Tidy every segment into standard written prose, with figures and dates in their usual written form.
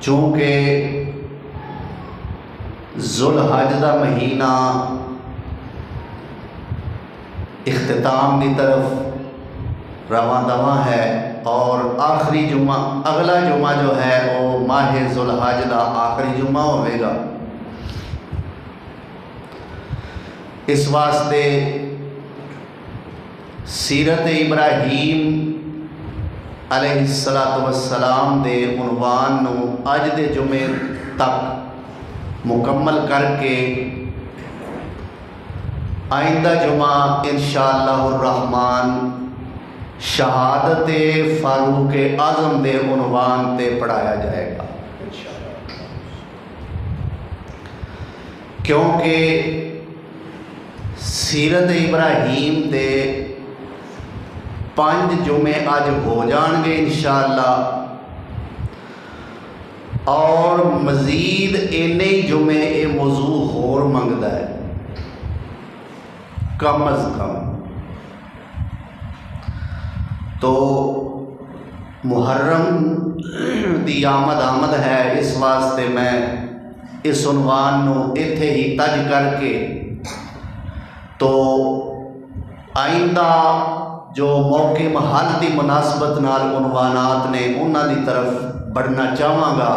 چونکہ ذوالحج دا مہینہ اختتام کی طرف رواں دواں ہے اور آخری جمعہ اگلا جمعہ جو ہے وہ ماہ ذوالحج دا آخری جمعہ ہوئے گا۔ اس واسطے سیرت ابراہیم علیہ السلام دے عنوان نو اج دے جمعے تک مکمل کر کے آئندہ جمعہ انشاءاللہ الرحمن شہادت فاروق اعظم دے عنوان تے پڑھایا جائے گا، کیونکہ سیرت ابراہیم دے 5 جمعے اج ہو جان گے انشاءاللہ، اور مزید اینے جمعے یہ موضوع ہور منگتا ہے کم از کم۔ تو محرم دی آمد ہے، اس واسطے میں اس عنوان نو ایتھے ہی تج کر کے تو آئندہ جو موقع محل دی مناسبت نال عنوانات نے انہاں دی طرف بڑھنا چاہواں گا۔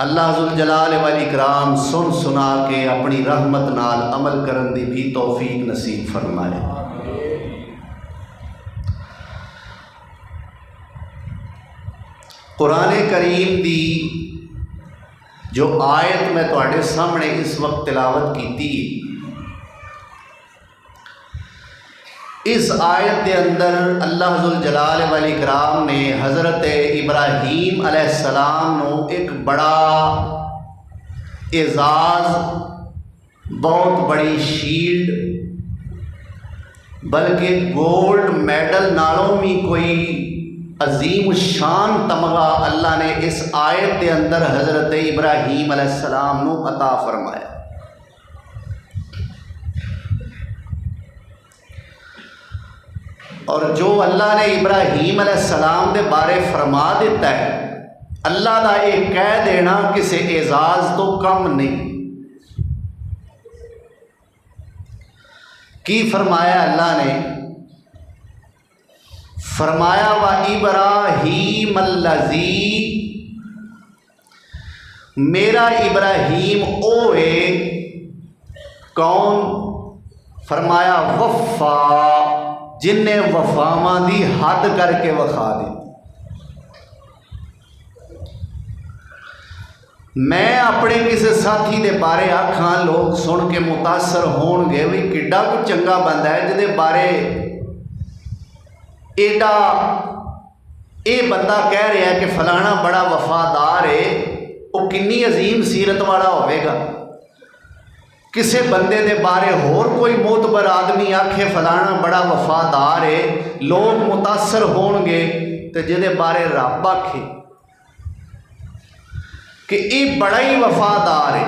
اللہ ذوالجلال والاکرام سن سنا کے اپنی رحمت نال عمل کرن دی بھی توفیق نصیب فرمائے۔ قرآن کریم دی جو آیت میں تواڈے سامنے اس وقت تلاوت کیتی، اس آیت کے اندر اللہ ذوالجلال والاکرام نے حضرت ابراہیم علیہ السلام نو ایک بڑا اعزاز، بہت بڑی شیلڈ، بلکہ گولڈ میڈل نالوں بھی کوئی عظیم شان تمغہ اللہ نے اس آیت کے اندر حضرت ابراہیم علیہ السلام نو عطا فرمایا۔ اور جو اللہ نے ابراہیم علیہ السلام دے بارے فرما دیتا ہے، اللہ دا یہ کہہ دینا کسی اعزاز تو کم نہیں۔ کی فرمایا اللہ نے؟ فرمایا وَإِبْرَاهِيمَ الَّذِي، میرا ابراہیم اوے کون؟ فرمایا وفا، جن نے وفاواں دی حد کر کے وفا دی۔ میں اپنے کسی ساتھی دے بارے آکھاں، لوگ سن کے متاثر ہون گے بھی کڈا کچھ چنگا بندہ ہے جدے بارے ایڈا اے بندہ کہہ رہا ہے کہ فلانا بڑا وفادار ہے، وہ کنی عظیم سیرت والا ہوئے گا۔ کسے بندے دے بارے ہور کوئی معتبر آدمی آکھے فلانا بڑا وفادار ہے، لوگ متاثر ہون گے، تو جدے بارے رب آکھے کہ یہ بڑا ہی وفادار ہے۔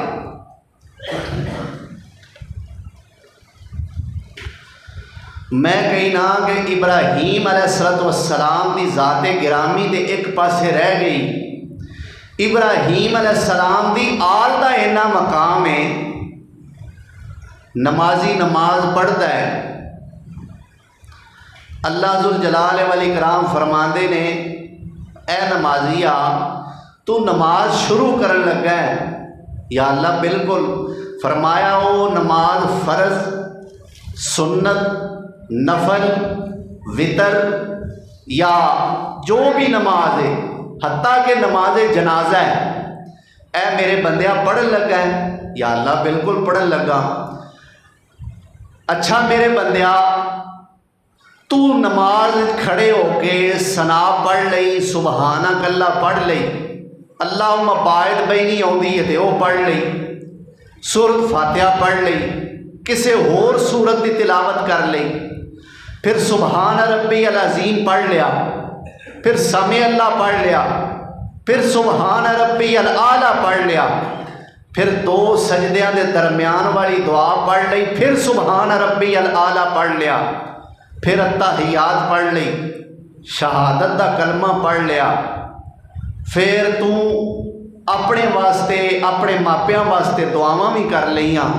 میں کہنا کہ ابراہیم علیہ السلام دی ذات گرامی دے ایک پاسے رہ گئی، ابراہیم علیہ السلام دی آل دا اینا مقام ہے، نمازی نماز پڑھتا ہے، اللہ ذوالجلال والاکرام فرماندے نے اے نمازیا تو نماز شروع کرن لگا ہے؟ یا اللہ بالکل۔ فرمایا وہ نماز فرض، سنت، نفل، وطر یا جو بھی نماز ہے، حتیٰ کہ نماز جنازہ ہے، اے میرے بندیا پڑھن لگا ہے؟ یا اللہ بالکل پڑھن لگا۔ اچھا میرے بندیا تو نماز کھڑے ہو کے ثنا پڑھ لئی، سبحانک اللہ پڑھ لئی، اللہم باعد بینی آؤندی ہے تے وہ پڑھ لئی، سورت فاتحہ پڑھ لئی، کسے ہور سورت دی تلاوت کر لئی، پھر سبحان ربی العظیم پڑھ لیا، پھر سمع اللہ پڑھ لیا، پھر سبحان ربی الاعلیٰ پڑھ لیا، پھر 2 سجدیاں دے درمیان والی دعا پڑھ لئی، پھر سبحان ربی الاعلیٰ پڑھ لیا، پھر التحیات پڑھ لئی، شہادت دا کلمہ پڑھ لیا، پھر تو اپنے واسطے اپنے ماپیاں واسطے دعاواں بھی کر لئیاں،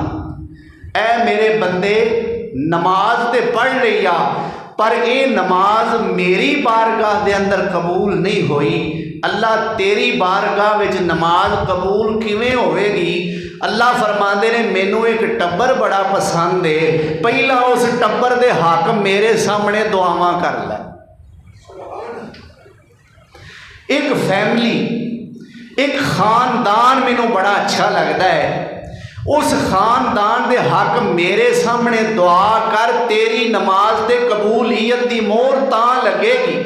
اے میرے بندے نماز تے پڑھ لئی آ، پر یہ نماز میری بارگاہ دے اندر قبول نہیں ہوئی۔ اللہ تیری بارگاہ وچ نماز قبول کیویں ہوئے گی؟ اللہ فرماندے نے مینوں ایک ٹبر بڑا پسند ہے، پہلا اس ٹبر دے حاکم میرے سامنے دعاواں کر لے۔ ایک فیملی، ایک خاندان مینوں بڑا اچھا لگتا ہے، اس خاندان دے حق میرے سامنے دعا کر، تیری نماز تے قبولیت دی مہر تاں لگے گی،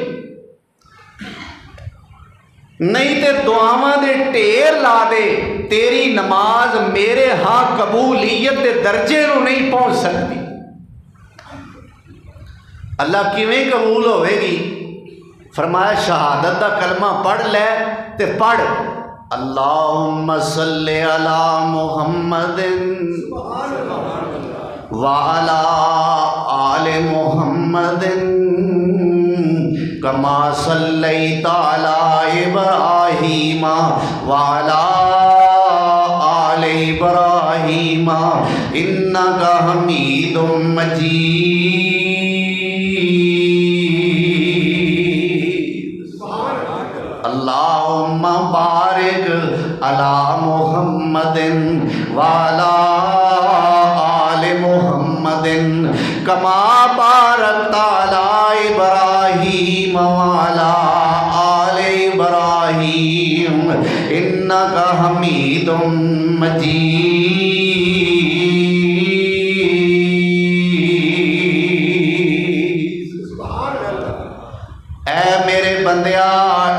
نہیں تے دعاواں دے ٹھیر لا دے، تیری نماز میرے ہاں قبولیت دے درجے نو نہیں پہنچ سکتی۔ اللہ کیویں قبول ہوئے گی؟ فرمایا شہادت دا کلمہ پڑھ لے تے پڑھ اللہم صلی علی محمد وعلی آل محمد کما صلیت علی ابراہیم وعلی آل ابراہیم انک حمید مجید۔ اللہم بارک علی محمد وعلی آل محمد کما بارکت علی ابراہیم وعلی آل ابراہیم انک حمید مجید۔ اے میرے بندیا،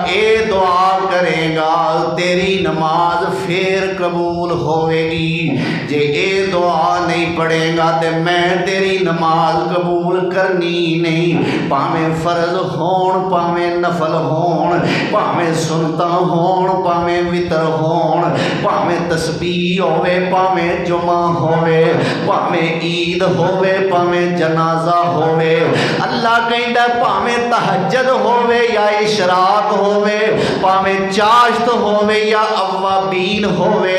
اے دعا کرے گا تیری نماز پھر قبول ہوئے گی، جے اے دعا نہیں پڑھے گا تے میں تیری نماز قبول کرنی نہیں، پاویں فرض ہون پاویں نفل ہون، پاویں سنتا ہون پاویں وتر ہون، پاویں تسبیح ہوئے پاویں جمعہ ہوئے، پاویں عید ہوئے پاویں جنازہ ہوئے۔ اللہ کہندا پاویں تہجد ہوئے یا اشراق ہوئے، پاویں چاشت ہوئے یا اوابین ہوئے،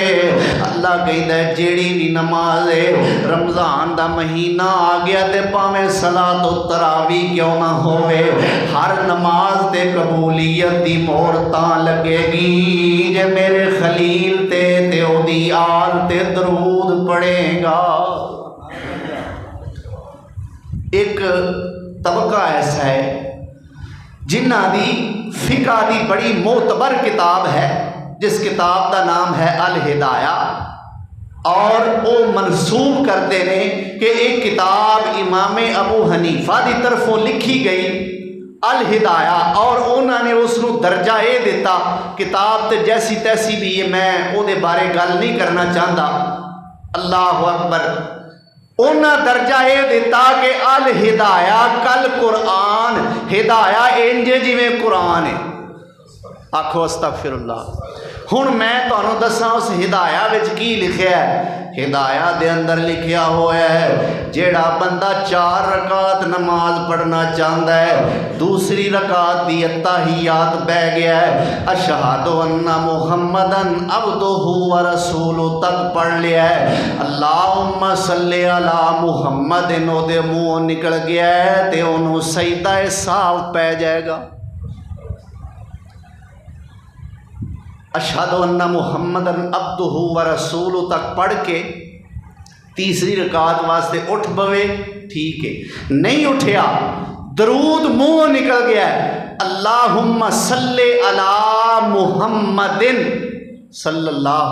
اللہ کہندا جیڑی بھی نماز ہے، رمضان دا مہینہ آ گیا تے پاویں صلاۃ التراویح کیوں نہ ہوئے، ہر نماز تے قبولیت دی مہر تاں لگے گی جے میرے خلیل تے او دی آل تے درود پڑھے گا۔ ایک طبقہ ایسا ہے جنہ دی فقہ دی بڑی معتبر کتاب ہے، جس کتاب دا نام ہے الہدایہ، اور وہ منسوب کرتے ہیں کہ ایک کتاب امام ابو حنیفہ دی طرفوں لکھی گئی الہدایہ، اور انہوں نے اس نو درجہ اے دیتا، کتاب تے جیسی تیسی بھی ہے، میں او دے بارے گل نہیں کرنا چاہتا، اللہ اکبر، انہاں درجہ اے دیتا کہ الہدایہ کل قرآن، ہدایہ انجے جویں قرآن ہے۔ آکھو استغفر اللہ۔ ہن میں تانوں دساں اس ہدایہ وچ کی لکھیا ہے۔ ہدایہ دے اندر لکھیا ہوا ہے جیڑا بندہ 4 رکعت نماز پڑھنا چاہتا ہے، دوسری رکعت دی التحیات بہ گیا ہے، اشہد ان محمدن عبدہ و رسولہ تک پڑھ لیا ہے، اللہم صلی علی محمد او دے منہ نکل گیا ہے تے انہوں سجدہ صاف پہ جائے گا۔ اشہد ان محمدن عبدہ و رسولہ تک پڑھ کے تیسری رکعت واسطے اٹھ بوے، ٹھیک ہے، نہیں اٹھیا، درود منہ نکل گیا ہے، اللہم صلی علی محمد صلی اللہ۔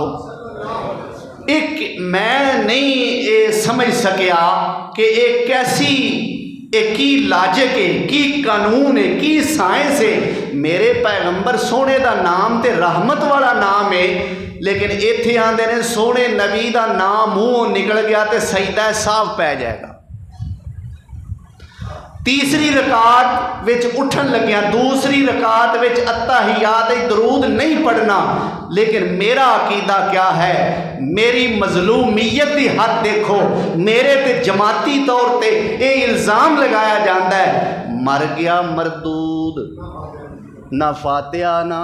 ایک میں نہیں سمجھ سکیا کہ ایک کیسی کی لاجک ہے، کی قانون ہے، کی سائنس ہے، میرے پیغمبر سونے دا نام تے رحمت والا نام ہے، لیکن ایتھے آندے نے سونے نبی دا نام منہ نکل گیا تے سجدہ صاف پہ جائے گا۔ تیسری رکعت وچ اٹھن لگیا، دوسری رکعت وچ التحیات درود نہیں پڑھنا، لیکن میرا عقیدہ کیا ہے، میری مظلومیت دی حد دیکھو، میرے تے جماعتی طور تے یہ الزام لگایا جاتا ہے، مر گیا مردود، نہ فاتحہ نہ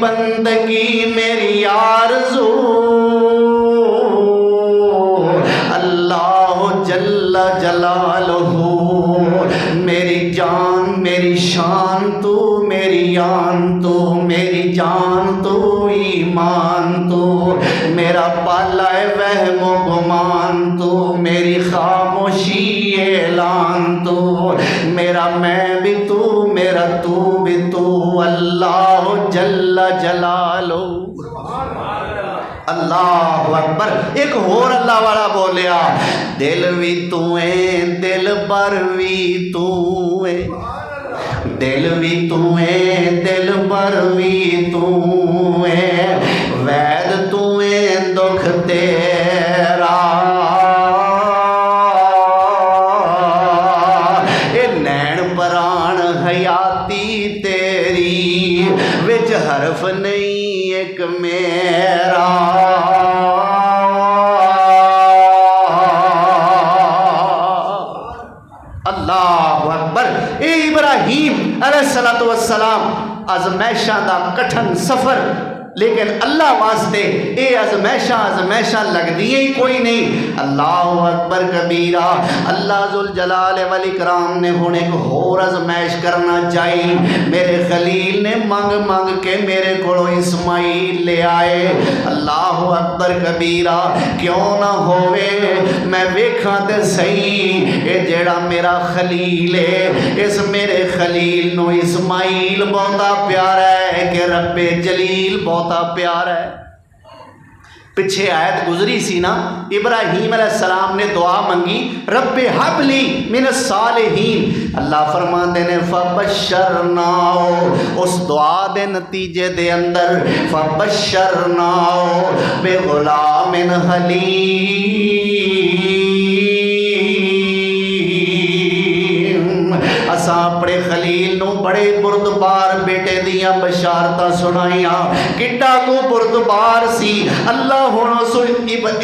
بندگی میری آرزو اللہ جل جلالہ میری جان میری شان تو میری آن تو میری جان تو ایمان تو میرا پالا وہم و گمان تو میری خاموشی اعلان تو میرا میں بھی تو میرا تو بھی تو اللہ جل جلالہ اللہ اکبر۔ ایک اور اللہ والا بولیا دل بھی تو ہے دل بر بھی تو ہے دل بھی تو ہے دل بر بھی تو ہے وید تو ہے دکھ تیرا اے نین پران حیاتی تیری وچ حرف نہیں ایک میرا اللہ اکبر۔ اے ابراہیم علیہ السلام ازمائشاں دا کٹھن سفر لیکن اللہ واسطے اے ازمائشاں لگدی ہی کوئی نہیں۔ اللہ اکبر کبیرہ۔ اللہ ذوالجلال والاکرام نے ہن ایک اور ازمائش کرنا چاہی۔ میرے خلیل نے مانگ مانگ کے میرے کولو اسماعیل لے آئے۔ اللہ اکبر کبیرہ۔ کیوں نہ ہوئے میں ویکھاں تے صحیح اے جیڑا میرا خلیل ہے اس میرے خلیل نو اسماعیل بہتا پیارا ہے کہ رب جلیل بہتا پیارا ہے۔ پچھے آیت گزری سی نا ابراہیم علیہ السلام نے دعا منگی رب حب لی من الصالحین۔ اللہ فرماندے نے فبشرناہو اس دعا دے نتیجے دے اندر فبشرناہو بغلام حلیم۔ اساں اپنے خلیل نو بڑے بردبار بیٹے دیاں بشارتاں سنائیاں۔ کڈا کو بردبار سی اللہ ہن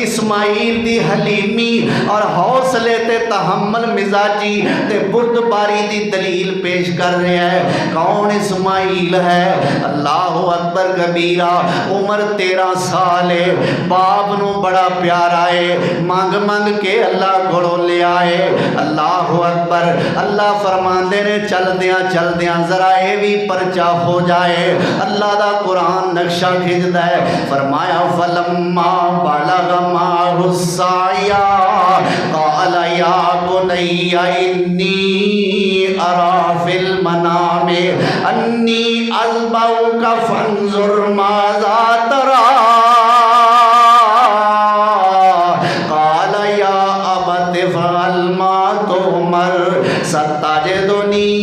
اسماعیل دی حلیمی اور حوصلے تے تحمل مزاجی تے بردباری دی دلیل پیش کر رہا ہے۔ کون اسماعیل ہے؟ اللہ اکبر کبیرہ۔ عمر 13 سال ہے، باپ نو بڑا پیارا ہے، مانگ مانگ کے اللہ گھڑو لے آئے۔ اللہ اکبر۔ اللہ فرماندے نے چل دیاں ذرا اے بھی پرچا ہو جائے۔ اللہ دا قرآن نقشہ کھچدا ہے۔ فرمایا فلما بلغ معه السعي قال يا بني إني أرى في المنام أني أذبحك فانظر ماذا ترى قال يا أبت افعل ما تؤمر ستجدني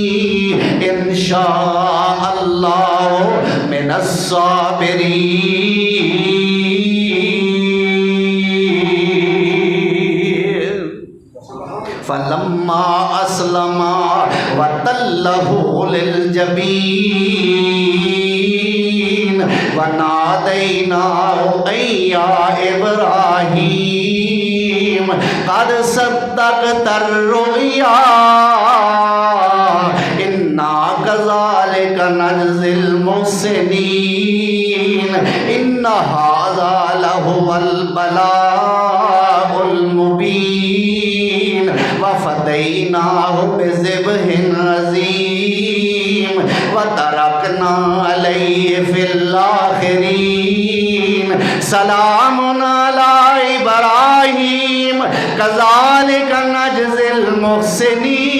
إن شاء الله من الصابرين۔ فلما أسلما وتله للجبين وناديناه أن يا إبراهيم قد صدقت الرؤيا إنا كذلك نجزي المحسنين إن هذا لهو البلاء المبين وفديناه بذبح عظيم وتركنا عليه في الآخرين سلام على إبراهيم كذلك نجزي المحسنين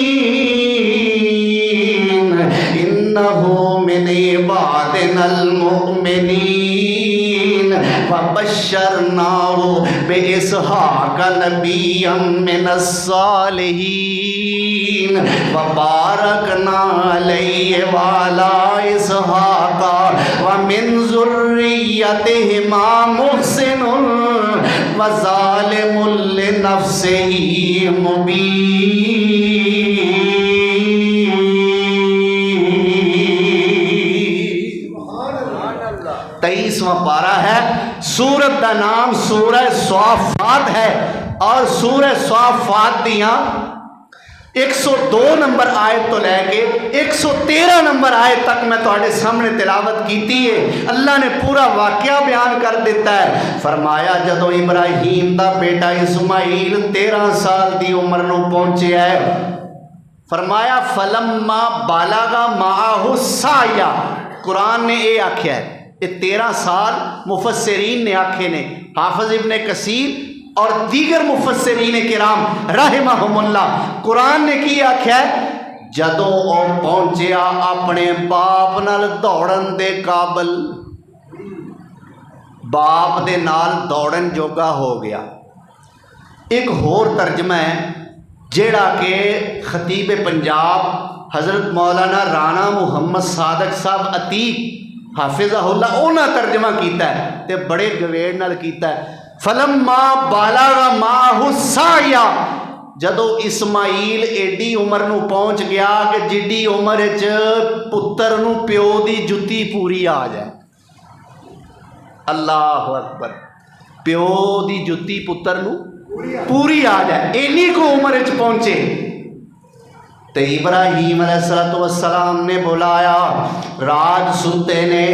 إنه من عبادنا المؤمنين فبشرناه بإسحاق نبيا من الصالحين وباركنا عليه وعلى إسحاق ومن ذريتهما محسن وظالم لنفسه مبين۔ 23واں پارہ ہے۔ سورت کا نام سورہ صافات ہے اور سورہ صافات دیاں 102 نمبر آیت تو لے کے 113 نمبر آیت تک میں تواڈے سامنے تلاوت کیتی ہے. اللہ نے پورا واقعہ بیان کر دیتا ہے. فرمایا جدو ابراہیم دا بیٹا اسماعیل 13 سال دی عمر نو پہنچیا ہے، فرمایا فلما بالغا معہ السعی. قرآن نے یہ آکھیا ہے، یہ 13 سال مفسرین نے آکھے نے، حافظ ابن کثیر اور دیگر مفسرین کرام رحمہم اللہ. قرآن نے کی آکھیا ہے، جدو او پہنچیا اپنے باپ نال دوڑن دے قابل، باپ دے نال دوڑن جوگا ہو گیا. ایک اور ترجمہ ہے جیڑا کہ خطیب پنجاب حضرت مولانا رانا محمد صادق صاحب عتیق حافظہ اللہ انہاں ترجمہ کیتا ہے تے بڑے گویڑ نال کیتا ہے. فلما بالغ معہ السعی، جدو اسماعیل ایڈی عمر نو پہنچ گیا کہ جڈی عمر وچ پتر نو پیو دی جتی پوری آ جائے. اللہ اکبر، پیو دی جتی پتر نو پوری آ جائے، اینی کو عمر وچ پہنچے. تو ابراہیم علیہ السلام نے بلایا، رات ستے نے،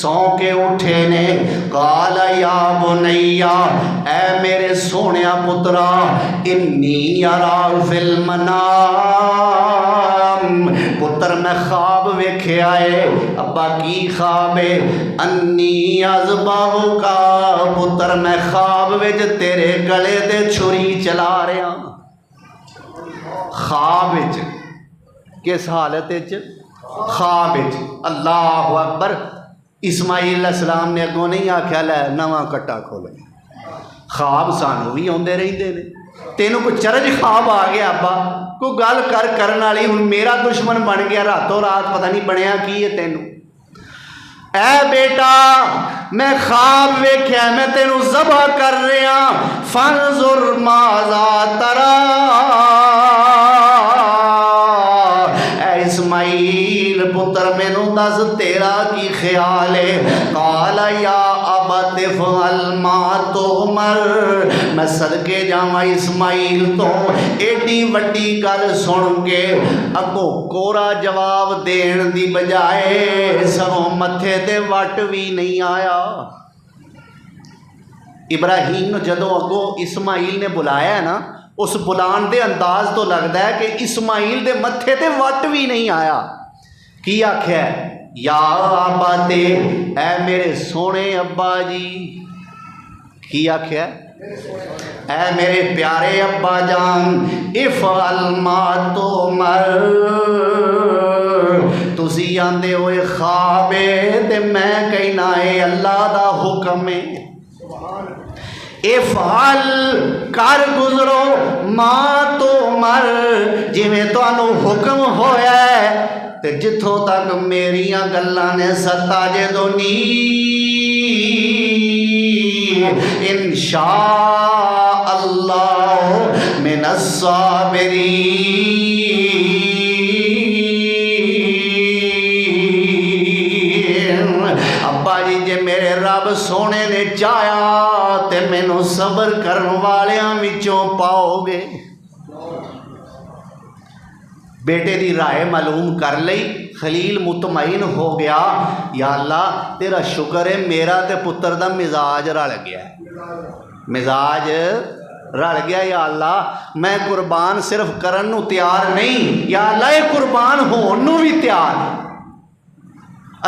سو کے اٹھے نے. قال یا بنیا، اے میرے سونیا پترا، انی ارا فی المنام، پتر میں خواب ویکھے آئے. ابا کی خواب ہے؟ انی اذبحک، پتر میں خواب وچ تیرے گلے تے چھری چلا رہا. خواب وچ کس حالت خواب. اللہ اکبر. اسماعیل علیہ السلام نے اگوں نہیں آکھیا لے نواں کٹا کھولے. خواب سانو بھی آندے رہندے نے. تینوں کوئی چرج خواب آ گیا ابا، کوئی گل کرن والی، ہن میرا دشمن بن گیا راتوں رات، پتہ نہیں بنیا کی ہے تینوں. اے بیٹا میں خواب ویکھیا، میں تینوں ذبح کر رہا. فانظر ماذا ترى، اسماعیل پتر مینوں دس تیرا کی خیال ہے. قال یا ابت افعل ما تؤمر، میں صدقے جاواں اسماعیل تو ایڈی وڈی گل سن کے اگوں کورا جواب دین دی بجائے سگوں متھے تے وٹ بھی نہیں آیا. ابراہیم جدوں اگوں اسماعیل نے بلایا ہے نا، اس بلان دے انداز تو لگتا ہے کہ اسماعیل دے متھے تے وٹ بھی نہیں آیا. کی آکھیا ہے؟ یا ابا تے، اے میرے سونے ابا جی. کی آکھیا ہے؟ اے میرے پیارے ابا جان، افعل ما تؤمر. تسی آندے ہوئے خواب تے میں کہنا ہے اللہ دا حکم ہے. افعل کر گزرو ما تؤمر، جویں تانوں حکم ہویا ہے. تے جتھوں تک میریاں گلاں نے ستاجے دونی انشاء اللہ من الصابرین. ابا جی جے میرے رب سونے نے چاہیا تے مینوں صبر کرن والیاں وچوں پاؤ گے. بیٹے دی رائے معلوم کر لئی، خلیل مطمئن ہو گیا. یا اللہ تیرا شکر ہے میرا تے پتر دا مزاج رل گیا ہے، مزاج رل گیا. یا اللہ میں قربان صرف کرن نو تیار نہیں، یا اللہ یہ قربان ہون نو بھی تیار.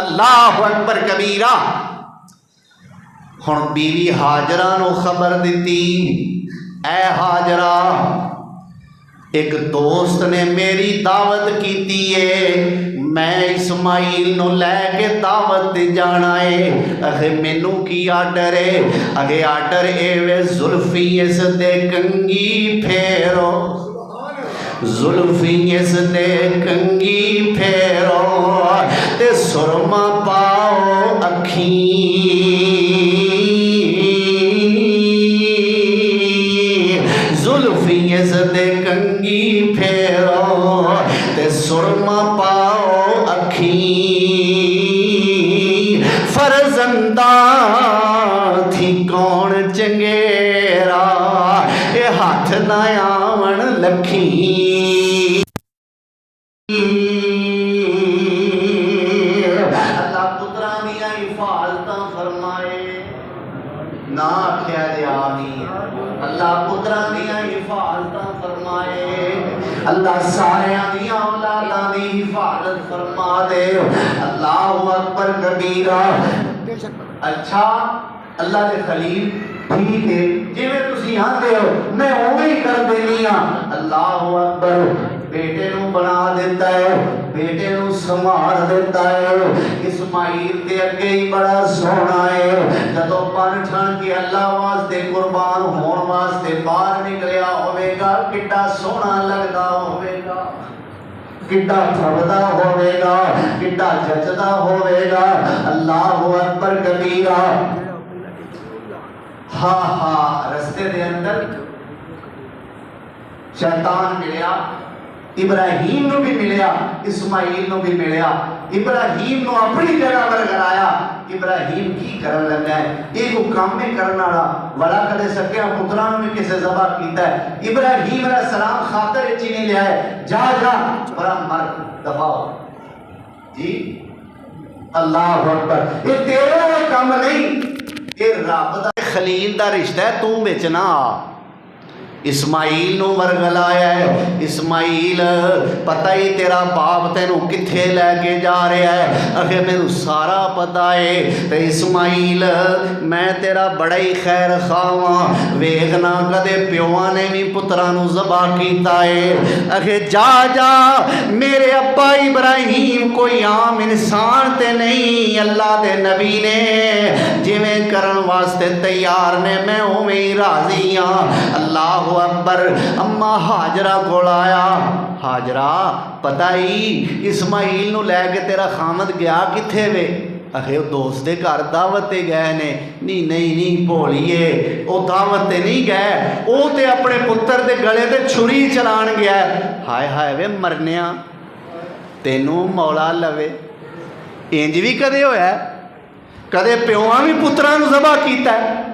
اللہ اکبر کبیرہ. ہن بیوی ہاجرہ نو خبر دیتی، اے ہاجرہ ایک دوست نے میری دعوت کیتی ہے، میں اسماعیل نو لے کے دعوت تے جانا ہے. اگے مینوں کی آرڈر ہے؟ اگے آرڈر اے وے زلفی اس دے کنگی پھیرو، زلفی اس دے کنگی پھیرو تے سرما پاؤ اکھیں، زلفی اس دے کنگی پھیرو تے سرما پاؤ اکھیں. فرزندہ تھی کون چنگیرا، اے ہاتھ نہ آون لکھیں. نہ آخیا جے آمین۔ اللہ پتراں دیاں حفاظتاں فرمائے، اللہ ساریاں دیاں اولاداں دی حفاظت فرما دے۔ اللہ اکبر کبیرہ۔ اچھا اللہ دے خلیل ٹھیک ہے جویں تسی آندے ہو میں اوویں ہی کر دینی ہاں۔ اللہ اکبر، بیٹے نو بنا دیتا ہے، بیٹے نو سنوار دیتا ہے۔ اسماعیل تے اگے ہی بڑا سونا ہے، جدوں بن ٹھن کے اللہ واسطے قربان ہون واسطے باہر نکلیا ہوے گا کڈا سونا لگدا ہوے گا، کڈا تھوڑا ہوے گا، کڈا جچدا ہوے گا۔ اللہ اکبر کبیرہ۔ ہاں رستے دے اندر شیطان ملیا، ابراہیم نو بھی ملیا، اسماعیل نو بھی ملیا۔ ابراہیم نو اپنی جگہ پر کرایا۔ ابراہیم کی کرن لگا ہے؟ ایک کام میں کرنا رہا وڑا کدے سکیا پتران میں کسے ذبح کیتا ہے۔ ابراہیم علیہ السلام خاطر چینی لیا ہے، جا جا بڑا مرد دفاع جی۔ اللہ اکبر، یہ تیرا کام نہیں، یہ رب دا خلیل دا رشتہ ہے، تو بیچنا۔ اسماعیل نو ورگلایا ہے، اسماعیل پتہ ہی تیرا باپ تینو کتھے لے کے جا رہا ہے، اگر میں سارا پتہ ہے۔ تے اسماعیل میں تیرا بڑا ہی خیر خواہاں، ویکھنا کدے پیواں نے بھی پتراں نو ذبح کیتا ہے۔ اگر جا جا، میرے ابا ابراہیم کوئی عام انسان تے نہیں، اللہ دے نبی نے جویں کرن واسطے تیار نے میں اوویں ہی راضی ہاں۔ اللہ اکبر۔ اما ہاجرہ کول آیا، ہاجرہ پتہ ہی اسماعیل نو لے کے تیرا خامد گیا کتھے وے؟ اکھے دوست دے گھر دعوت تے گئے نے۔ نہیں بھولیے، او دعوت تے نہیں گئے، او تے اپنے پتر دے گلے تے چھری چلان گیا ہے۔ ہائے ہائے وے مرنیا، تینوں مولا لوے انج بھی کدے ہویا ہے؟ کدے پیواں بھی پتراں نو ذبح کیتا ہے؟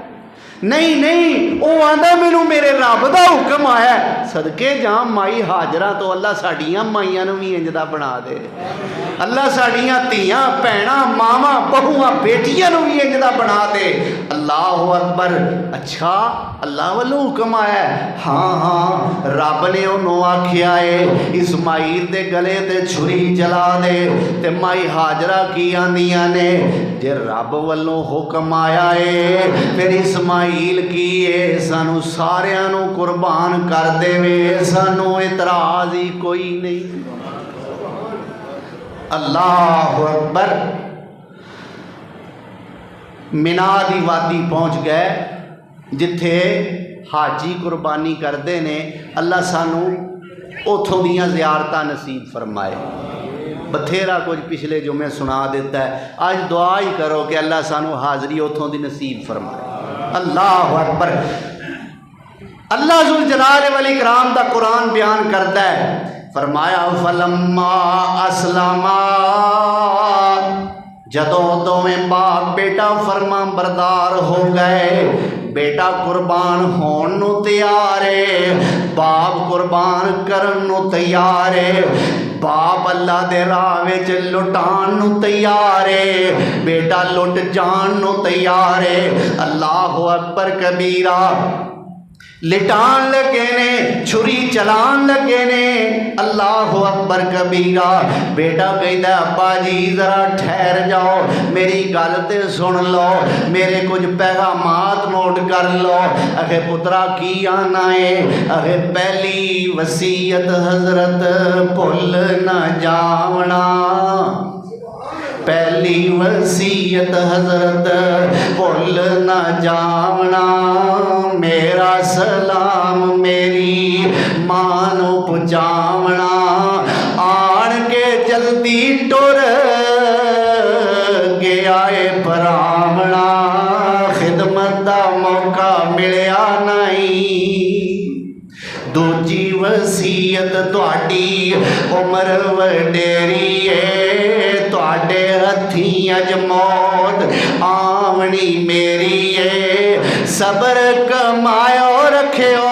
نہیں وہ آندا مینوں میرے رب دا حکم آیا ہے۔ صدقے جاں مائی ہاجرہ تو اللہ ساڈیاں مائیاں نوں بھی انج دا بنا دے، اللہ ساڈیاں تیاں بھیناں ماواں بہواں بیٹیاں نوں بھی انج دا بنا دے۔ اللہ اکبر۔ اچھا اللہ والوں حکم آیا ہے؟ ہاں رب نے انہوں آکھیا ہے اسماعیل دے گلے تے چھری چلا دے۔ تے مائی ہاجرہ کی آندیاں نے جے رب والوں حکم آیا ہے پھر اسماعیل کیے سانو ساریاں نو قربان کر دے وے، سانو اعتراض ہی کوئی نہیں۔ اللہ اکبر۔ مینا دی وادی پہنچ گئے جتھے حاجی قربانی کردے نے۔ اللہ سانو اتھوں دیاں زیارتاں نصیب فرمائے۔ بتھیرا کچھ پچھلے جمعے سنا دیتا ہے، آج دعا ہی کرو کہ اللہ سانو حاضری اتھوں دی نصیب فرمائے۔ اللہ اکبر۔ اللہ ذوالجلال والاکرام دا قرآن بیان کرتا ہے، فرمایا فلما اسلما، جدوں دوویں باپ بیٹا فرما بردار ہو گئے، بیٹا قربان ہون نو تیار ہے، باپ قربان کرن نو تیار ہے، باپ اللہ دے راہ وچ لٹان نو تیار ہے، بیٹا لٹ جان نو تیار ہے۔ اللہ اکبر کبیرہ۔ لٹان لگے نے، چھری چلان لگے نے۔ اللہ اکبر کبیرہ۔ بیٹا کہتا ہے ابا جی ذرا ٹھہر جاؤ، میری گل تے سن لو، میرے کچھ پیغامات نوٹ کر لو۔ اکھے پترا کی آنا ہے؟ اکھے پہلی وصیت حضرت بھول نہ جاونا، پہلی وصیت حضرت بھول نہ جاونا، میرا سلام میری ماں نو پہنچاونا، آن کے جلدی ٹر گیا اے پراونا، خدمت دا موقع ملیا نہیں، دوجی وصیت تہاڈی عمر وڈیری ہے، تہاڈے ہتھیں اج موت آونی میری ہے، صبر کمایو رکھیو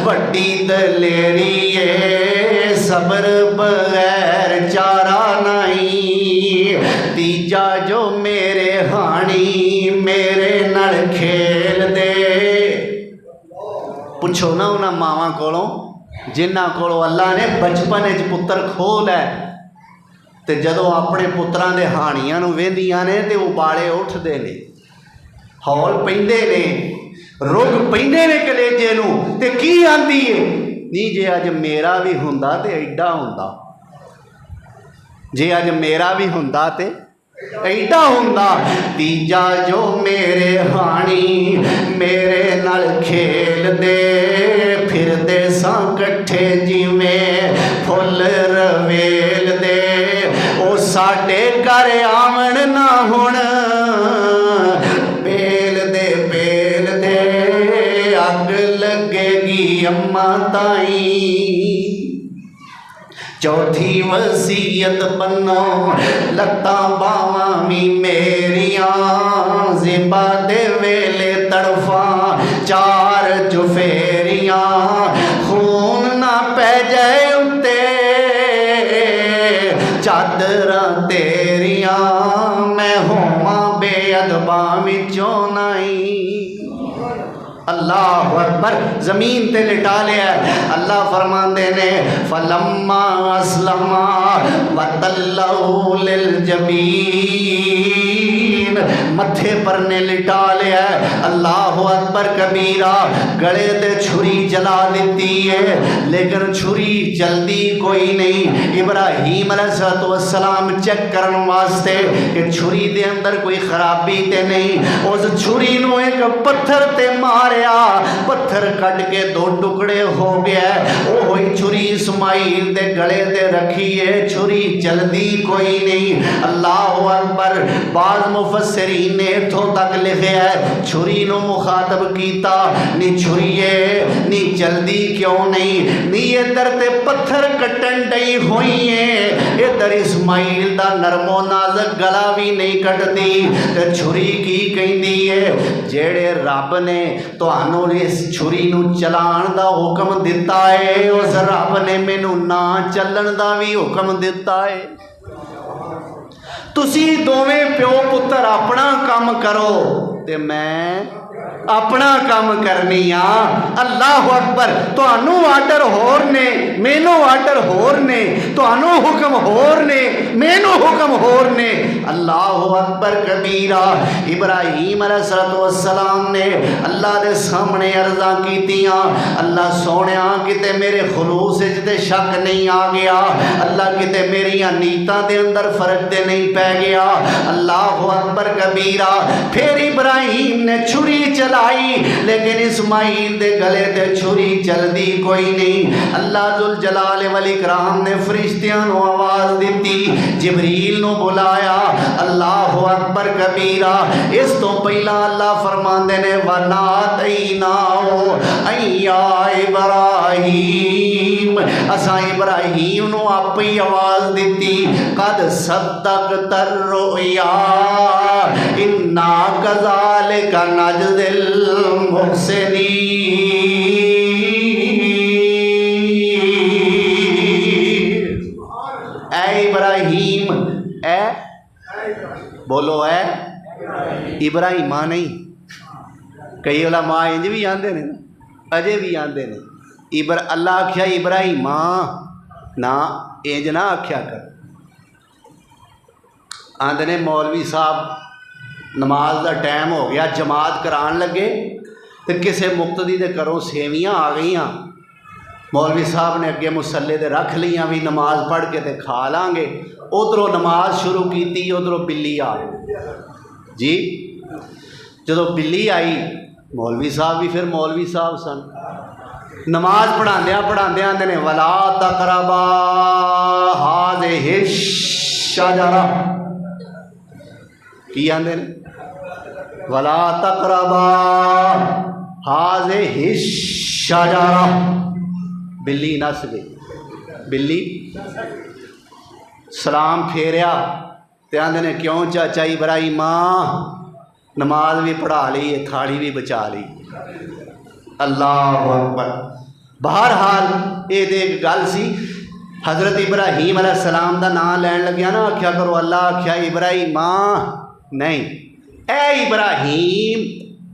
وڈی دلیری ہے، صبر بغیر چارہ نہیں، تیجا جو میرے ہانی میرے کھیل دے. پوچھو نا انہاں ماواں کولوں جنہاں کولوں اللہ نے بچپن وچ پتر کھول ہے تے جدوں اپنے پتراں دے ہانیاں نوں ویندیاں نے تے ابالے اٹھدے نے، ہول پیندے نے، رگ پیندے نے کلیجے نوں تے کی آندی ہے نہیں جے اج میرا بھی ہوندا تے ایڈا ہوندا، جے اج میرا بھی ہوندا تے ایڈا ہوندا. تیجا جو میرے ہانی میرے نال کھیل دے پھر دے ساں کٹھے جیویں پھل رویل دے. او ساڈے گھر آون نہ ہن بیل دے اگ لگے گی اماں تائیں. چوتھی وصیت بنو لتاں باواں بھی میریاں زبا دے ویلے تڑفاں چار چفیریاں. خون نہ پہ جائے اتے چادراں تیریاں میں ہوواں بے ادباں وچوں نہیں. اللہ اکبر. زمین تے لٹا لیا ہے. اللہ فرماندے نے فلما اسلما وتلہ للجبین متھے پر نے لٹا لیا ہے. اللہ اکبر کبیرہ. گلے تے چھری جلا دیتی ہے لیکن چھری جلدی کوئی نہیں. ابراہیم علیہ السلام چیک کرن واسطے کہ چھری دے اندر کوئی خرابی تے نہیں اس چھری نو ایک پتھر تے مارے، پتھر کٹ کے دو ٹکڑے ہو گیا. وہی چھری اسماعیل دے گلے تے رکھی ہے، چھری جلدی کوئی نہیں. اللہ اکبر. بعض مفسرین نے اتھوں تک لکھے ہے چھری نو مخاطب کیتا نی چھریے نی جلدی کیوں نہیں، نی ادھر تے پتھر کٹن ڈئی ہوئی ہیں ادھر اسماعیل دا نرم و نازک گلا بھی نہیں کٹدی تے چھری کی کہندی ہے جیڑے رب نے تانوں اس چھری نو چلان دا حکم دیتا ہے اس رب نے مینوں نہ چلن دا بھی حکم دیتا ہے. تسی دوویں پیو پتر اپنا کام کرو تے میں اپنا کام کرنی ہاں. اللہ اکبر. تانوں آرڈر ہور نے مینوں آرڈر ہور نے، تانوں حکم ہور نے مینوں حکم ہور نے. اللہ اکبر کبیرہ. ابراہیم علیہ السلام نے اللہ دے سامنے عرضاں کیتیاں اللہ سونیا کتے میرے خلوص وچ تے شک نہیں آ گیا، اللہ کتے میریاں نیتاں دے اندر فرق تے نہیں پے گیا. اللہ اکبر کبیرہ. پھر ابراہیم نے چھری چلائی لیکن اسماعیل دے گلے تے چھری چلدی کوئی نہیں. اللہ ذوالجلال والاکرام نے فرشتیاں نو آواز دیتی، جبریل نو بلایا. اللہ اکبر کبیرہ. اس تو پہلا اللہ فرماندے نے وَنَادَيْنَاهُ أَن يَا إِبْرَاهِيمُ. اساں ابراہیم نو آپ ہی آواز دیتی قد صدقت الرؤیا انا کذالک نجزی المحسنین. اے ابراہیم، اے بولو اے ابراہیم نہیں. کئی علماء انج بھی آندے نے اجے بھی آندے نے اللہ آکھیا ابراہیم نہ انج نہ آکھیا کر. آندے نے مولوی صاحب نماز دا ٹائم ہو گیا جماعت کران لگے تو کسے مقتدی دے گھروں سیویاں آ گئیاں، مولوی صاحب نے اگے مسلے دے رکھ لیاں بھی نماز پڑھ کے تے کھا لیں گے. ادھروں نماز شروع کیتی ادھروں بلی آ گئی جی. جدو بلی آئی مولوی صاحب بھی پھر مولوی صاحب سن نماز پڑھاندیاں پڑھاندیاں آندے نے ولا تقربا ہذہ الشجرہ. کی آندے نے ولا تقربا ہذہ الشجرہ. بلی نس گئی. بلی سلام پھیریا تے آندے نے کیوں چاچا ابراہیم نماز بھی پڑھا لی تھالی بھی بچا لی. اللہ اکبر. بہرحال یہ ایک گل سی حضرت ابراہیم علیہ السلام دا نام لین لگیا نا آکھیا کرو اللہ آکھیا ابراہیم نہیں اے ابراہیم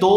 2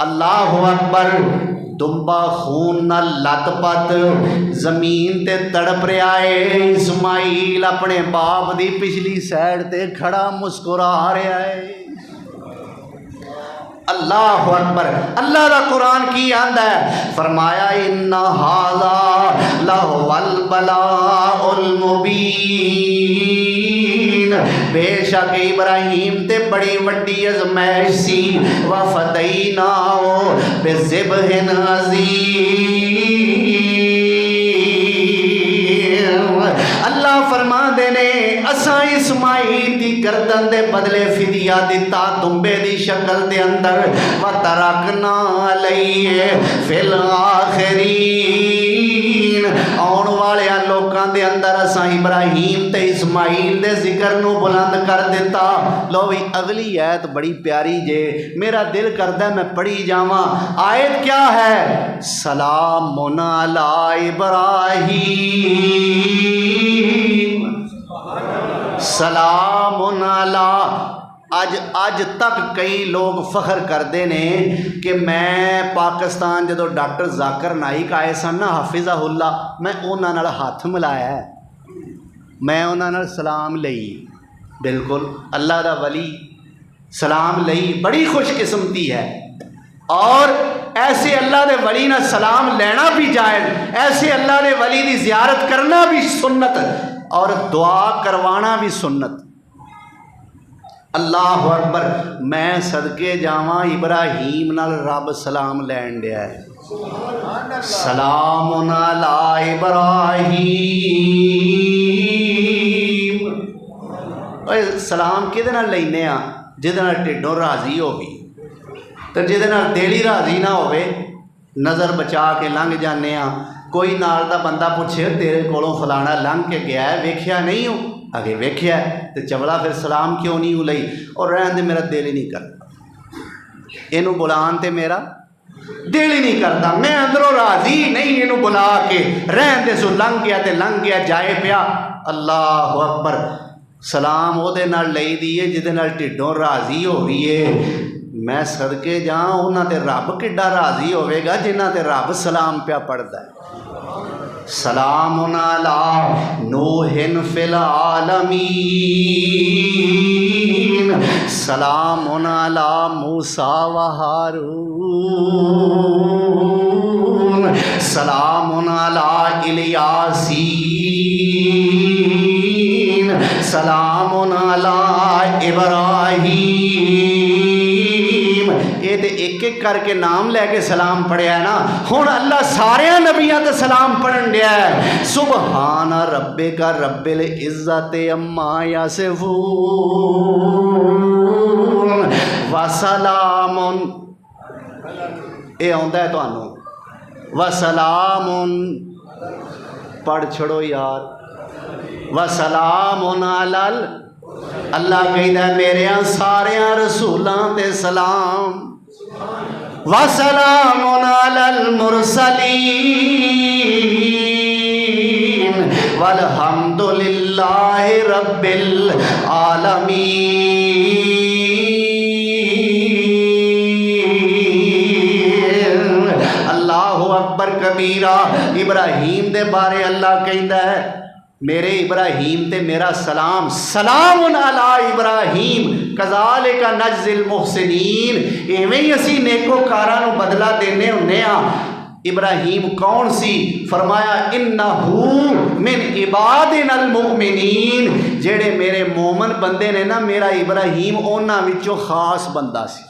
اللہ اکبر دمبا خون نہ لت پت زمین تے تڑپ رہا ہے، اسماعیل اپنے باپ دی پچھلی سائڈ تے کھڑا مسکرا رہا ہے۔ اللہ اکبر۔ اللہ دا قرآن کی آندا ہے، فرمایا ان ھذا لہو البلاء المبین، بے شک ابراہیم تے بڑی وڈی ازمائش سی، وفدیناہ بذبح عظیم۔ اللہ فرما دے نے اساں اسماعیل دی گردن دے بدلے فدیہ دتا دمبے دی شکل دے اندر، وترکنا علیہ فی الآخرین، آن والے لوکاں دے اندر اساں ابراہیم تے اسماعیل دے ذکر نو بلند کر دیتا۔ لو بھی اگلی آیت بڑی پیاری جے، میرا دل کردا ہے میں پڑھی جاواں۔ آیت کیا ہے؟ سلام علی ابراہیم، سلام علی۔ اج تک کئی لوگ فخر کرتے ہیں کہ میں پاکستان جدو ڈاکٹر ذاکر نائک آئے سن نا حافظہ اللہ، میں انہاں نال ہاتھ ملایا ہے، میں انہاں نال سلام لئی، بالکل اللہ دا ولی سلام لئی، بڑی خوش قسمتی ہے۔ اور ایسے اللہ دے ولی نہ سلام لینا بھی جائز، ایسے اللہ دے ولی دی زیارت کرنا بھی سنت، اور دعا کروانا بھی سنت۔ اللہ اکبر۔ میں صدقے جاواں ابراہیم نال رب سلام لین دیا ہے، سلام علی ابراہیم۔ سلام کدے نال لینے آ؟ جہدے نال ٹھڈوں راضی ہوگی، تو جہدے نال دل ہی راضی نہ ہوئے نظر بچا کے لنگھ جانے آ۔ کوئی نال دا بندہ پوچھے تیرے کولوں فلانا لنگھ کے گیا ہے، ویکھیا نہیں ہو؟ اگے ویکھیا ہے، تو چبلا پھر سلام کیوں نہیں ہو لئی؟ اور رہن دے، میرا دل ہی نہیں کرتا اینو بلان تے، میرا دل ہی نہیں کرتا، میں اندروں راضی نہیں اینو بلا کے، رہن دے سو لنگھ گیا تے لنگھ گیا، جائے پیا۔ اللہ اکبر۔ سلام او دے نال لئی دیئے جدے نال ٹھڈوں راضی ہو رہی ہے۔ میں صدقے جاں انہاں تے رب کڈا راضی ہوئے گا جنہاں تے رب سلام پیا پڑھدا ہے۔ سلام علی نوح فی العالمین، سلام علی موسیٰ و ہارون، سلام علی الیاسین، سلام علی ابراہیم۔ یہ تو ایک ایک کر کے نام لے کے سلام پڑھیا ہے نا، ہوں اللہ سارے نبیاں تے سلام پڑھن دیا ہے۔ سبحان ربک رب العزت عما یصفون وسلام، یہ آتا ہے تمہوں، وسلام پڑھ چھڑو یار، وسلام علی، اللہ کہتا ہے میرے سارے رسولاں تے سلام، وسلام علی المرسلین والحمد للہ رب العالمین۔ اللہ اکبر کبیرہ۔ ابراہیم دے بارے اللہ کہندا ہے میرے ابراہیم تے میرا سلام، سلام علی ابراہیم کذالک نجزی المحسنین، ایویں ہی اسی نیکوکاراں نو بدلہ دینے ہونے ہاں۔ ابراہیم کون سی؟ فرمایا انہو من عبادنا المؤمنین، جڑے میرے مومن بندے نے نا، میرا ابراہیم انہاں وچوں خاص بندہ سی۔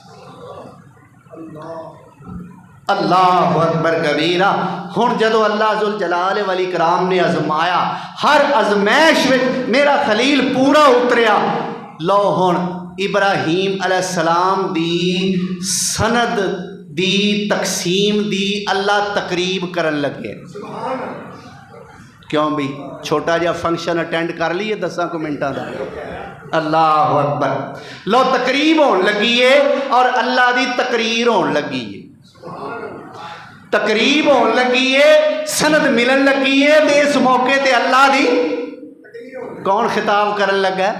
اللہ اکبر کبیرہ۔ ہن جدو اللہ ذوالجلال والاکرام نے ازمایا، ہر ازمائش میں میرا خلیل پورا اتریا، لو ہن ابراہیم علیہ السلام دی سند دی تقسیم دی اللہ تقریب کرن لگے۔ کیوں بھی چھوٹا جا فنکشن اٹینڈ کر لیے 10 منٹاں دا؟ اللہ اکبر۔ لو تقریب ہون لگی ہے اور اللہ دی تقریر ہون لگی ہے، تقریب ہون لگی ہے، سند ملن لگی ہے، تے اس موقع تے اللہ دی کون خطاب کرن لگا ہے؟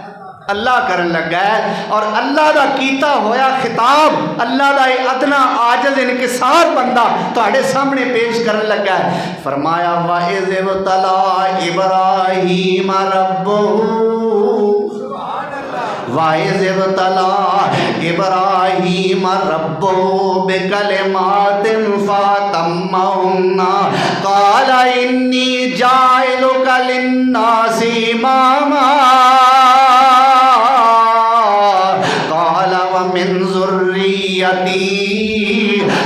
اللہ کرن لگا ہے، اور اللہ دا کیتا ہویا خطاب اللہ دا ادنا عاجز انکسار بندہ تہاڈے سامنے پیش کرن لگا ہے۔ فرمایا وَإِذِ ابْتَلَىٰ إِبْرَاهِيمَ رَبُّهُ وَإِذِ ابْتَلَىٰ إِبْرَاهِيمَ رَبُّهُ بِكَلِمَاتٍ فَأَتَمَّهُنَّ قَالَ إِنِّي جَاعِلُكَ لِلنَّاسِ إِمَامًا قَالَ وَمِن ذُرِّيَّتِي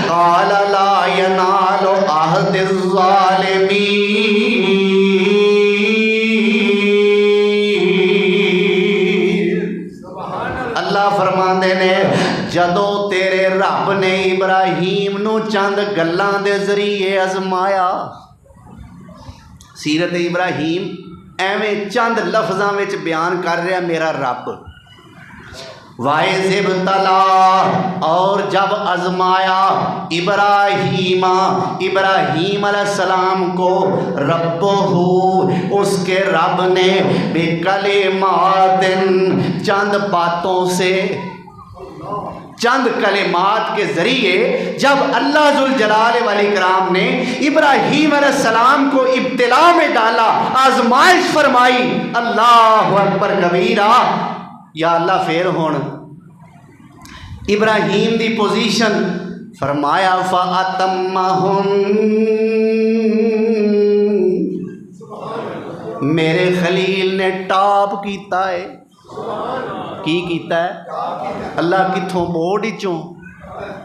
قَالَ لَا يَنَالُ عَهْدِ الظَّالِمِينَ۔ اللہ فرماندے نے جدو تیرے رب نے ابراہیم نو چند گلاں دے ذریعے ازمایا، سیرت ابراہیم ایویں چند لفظاں وچ بیان کر رہا میرا رب۔ وَإِذِ ابْتَلَىٰ، اور جب ازمایا ابراہیم علیہ السلام کو ربہ، اس کے رب نے بکلمات، چند باتوں سے، چند کلمات کے ذریعے جب اللہ ذوالجلال والاکرام نے ابراہیم علیہ السلام کو ابتلا میں ڈالا، آزمائش فرمائی، اللہ اکبر کبیرہ، یا اللہ پھر ہون ابراہیم دی پوزیشن فرمایا فَأَتَمَّهُنَّ، میرے خلیل نے ٹاپ کیتا ہے، کی کیتا ہے؟ اللہ کتھوں بورڈ چوں؟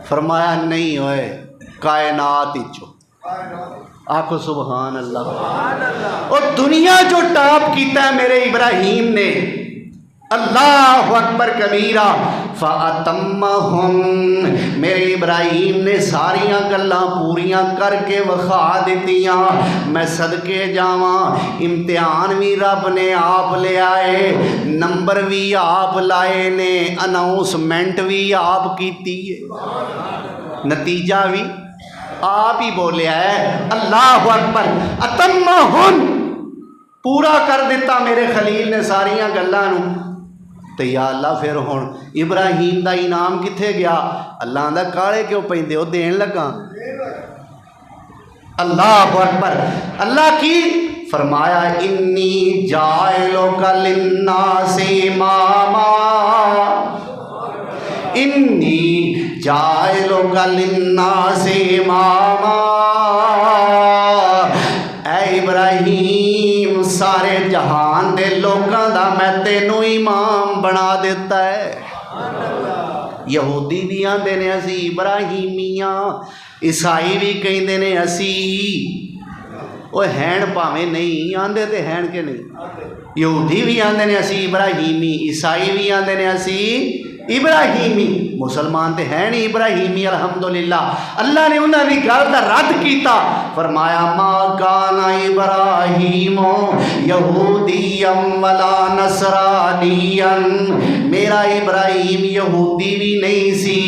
فرمایا نہیں ہوئے کائنات چوں۔ آخو سبحان اللہ۔ اور دنیا جو ٹاپ کیتا ہے میرے ابراہیم نے، اللہ اکبر کبیرہ، فَأَتَمَّهُنَّ، میرے ابراہیم نے ساریاں گلاں پوریاں کر کے وخا دیتیاں۔ میں صدقے جاواں، امتحان بھی رب نے آپ لے آئے، نمبر بھی آپ لائے نے، اناؤنسمنٹ بھی آپ کیتی ہے، نتیجہ بھی آپ ہی بولیا ہے۔ اللہ اکبر، اتمہن، پورا کر دیتا میرے خلیل نے ساریاں گلاں نو۔ تو یا اللہ پھر ہون ابراہیم دا انعام کتھے گیا؟ اللہ دا کالے کیوں پیندے ہو، دین لگا۔ اللہ اکبر، اللہ کی فرمایا انی جاعلک للناس اماما، انی جاعلک للناس اماما، اے ابراہیم سارے جہان دے لوگاں دا میں تینوں امام بنا دیتا ہے۔ یہودی بھی آندے نے اسی ابراہیمیاں، عیسائی بھی کہندے نے اسی، وہ ہین پاویں نہیں آندے تے ہین کے نہیں، یہودی بھی آندے نے اسی ابراہیمی، عیسائی بھی آندے نے اسی ابراہیمی، مسلمان تے ہیں نہیں ابراہیمی الحمدللہ۔ اللہ نے انہاں دی گل دا رد کیتا، فرمایا ما کان ابراہیم یہودیا ولا نصرانیا، میرا ابراہیم یہودی بھی نہیں سی،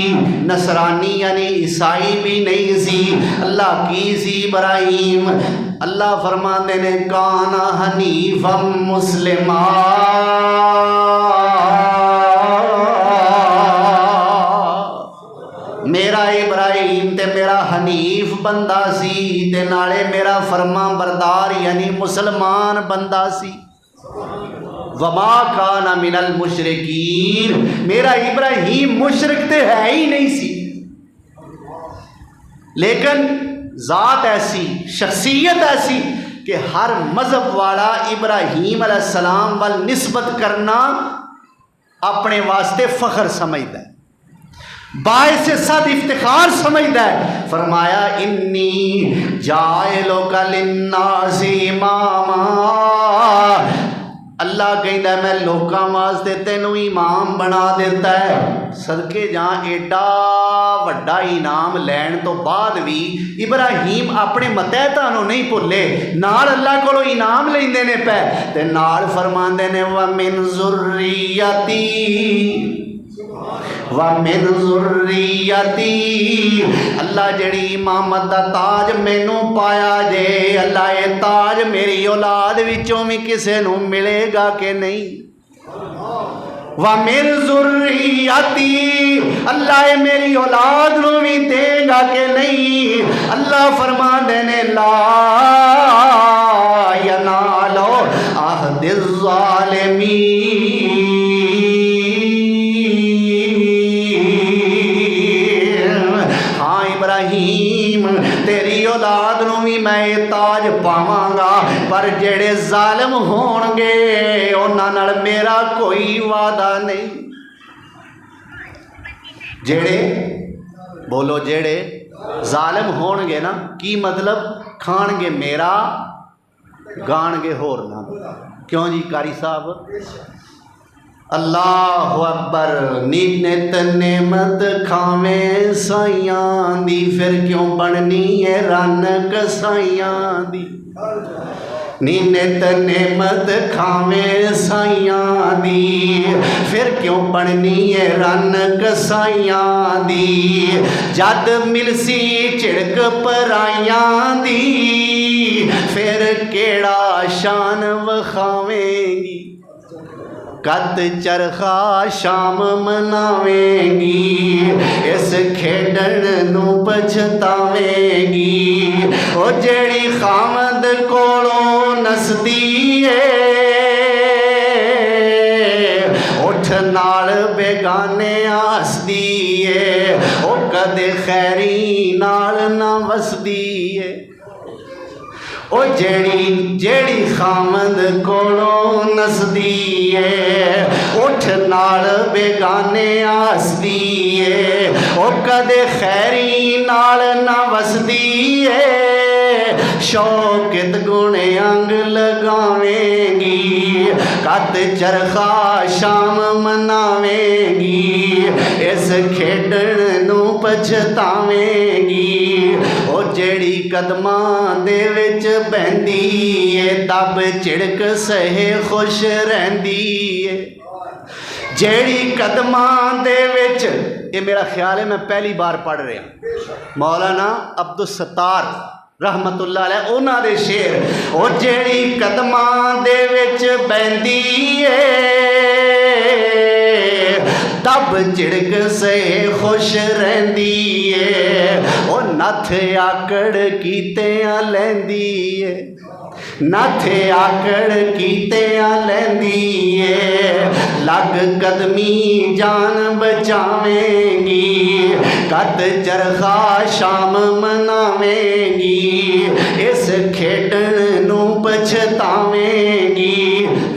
نصرانی یعنی عیسائی بھی نہیں سی۔ اللہ کی سی ابراہیم؟ اللہ فرماندے نے کان حنیفا مسلما، میرا ابراہیم تے میرا حنیف بندہ سی، تے نالے میرا فرما بردار یعنی مسلمان بندہ سی۔ وما کان من المشرکین، میرا ابراہیم مشرک تے ہے ہی نہیں سی، لیکن ذات ایسی، شخصیت ایسی کہ ہر مذہب والا ابراہیم علیہ السلام وال نسبت کرنا اپنے واسطے فخر سمجھتا ہے، باعث صد افتخار سمجھتا ہے۔ فرمایا انی جاعلک للناس اماما، اللہ کہندا ہے میں لوکاں واسطے تینوں امام بنا دیتا ہے۔ صدقے جاں ایڈا وڈا انعام لین تو بعد بھی ابراہیم اپنے متحدہ نو نہیں بھولے، نال اللہ کولو انعام لیندے نے پے تے نال فرماندے نے وَمِن ذُرِّيَّتِي وَمِن ذُرِّيَّتِي، اللہ جڑی امامت دا تاج مینوں پایا جے، اللہ یہ تاج میری اولاد وچوں بھی کسے نوں ملے گا کہ نہیں؟ وَمِن ذُرِّيَّتِي، اللہ میری اولاد نو بھی دے گا کہ نہیں؟ اللہ فرماندے نے لا ینال عہد الظالمین۔ ہاں ابراہیم تیری اولاد نو بھی میں تاج پاواں گا، پر جڑے ظالم ہون گے انہاں نال میرا کوئی وعدہ نہیں۔ جڑے بولو، جڑے ظالم ہون گے نا، کی مطلب؟ کھان گے میرا، گان گے ہور نہ۔ کیوں جی قاری صاحب؟ اللہ اکبر۔ نیت نعمت کھاویں سائیاں دی، پھر کیوں بننی ہے رن کسائیاں دی؟ نیت نعمت کھاویں سائیاں دی، پھر کیوں بننی ہے رن کسائیاں دی؟ جد ملسی چڑک پرائیاں دی، پھر کیڑا شان وکھاویں گی؟ کت چرخا شام مناویں گی، اس کھیڈن نو پچھتاویں گی۔ او جیڑی خامد کولوں نسدی ہے، اٹھ نال بیگانے ہسدی ہے، او کدے خیری نال نہ وسدی ہے۔ او جیڑی خامد کولوں نسدی ہے، اٹھ نال بیگانے ہسدی ہے، او کدے خیری نال نہ وسدی ہے۔ شوکت گنے انگ لگاویں گی، کت چرخا شام مناویں گی، اس کھیڈن نو پچھتاویں گی۔ او جیڑی قدماں دے وچ بہندی ہے، دب چڑک سہے خوش رہندی ہے۔ جیڑی قدماں دے وچ، یہ میرا خیال ہے میں پہلی بار پڑھ رہا ہوں، مولانا عبدالستار رحمت اللہ علیہ اونا دے شعر۔ او جیڑی قدماں دے وچ بہندی ہے، دب چڑک سے خوش رہندی ہے، او نتھ آکڑ کیتیاں لیندی ہے، نتھ آکڑ کیتیاں لیندی ہے۔ لگ قدمی جان بچاویں گی، کت چرخا شام مناویں گی، اس کھیڈن نو پچھتاویں گی۔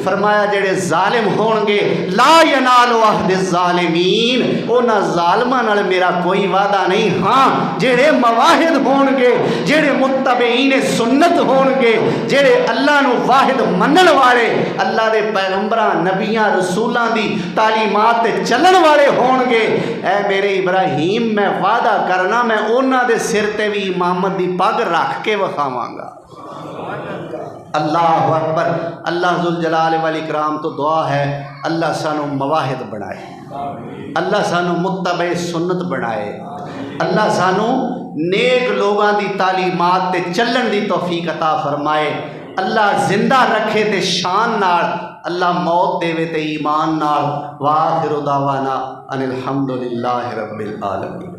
فرمایا جڑے ظالم ہون گے لا ینال عہد الظالمین، انہاں ظالماں نال میرا کوئی وعدہ نہیں۔ ہاں جڑے مواحد ہون گے، جڑے متبعین سنت ہون گے، جڑے اللہ نو واحد منن والے، اللہ دے پیغمبراں نبیاں رسولاں دی تعلیمات تے چلن والے ہون گے، اے میرے ابراہیم میں وعدہ کرنا میں انہاں دے سر تے بھی امامت دی پگ رکھ کے وکھاواں گا۔ اللہ اکبر۔ اللہ ذوالجلال والاکرام تو دعا ہے اللہ سانو مواحد بنائے، اللہ سانو متبع سنت بنائے، اللہ سانو نیک لوگاں دی تعلیمات تے چلن دی توفیق عطا فرمائے، اللہ زندہ رکھے تے شان نال، اللہ موت دے تے ایمان نال۔ وآخر دعوانا ان الحمدللہ رب العالمین۔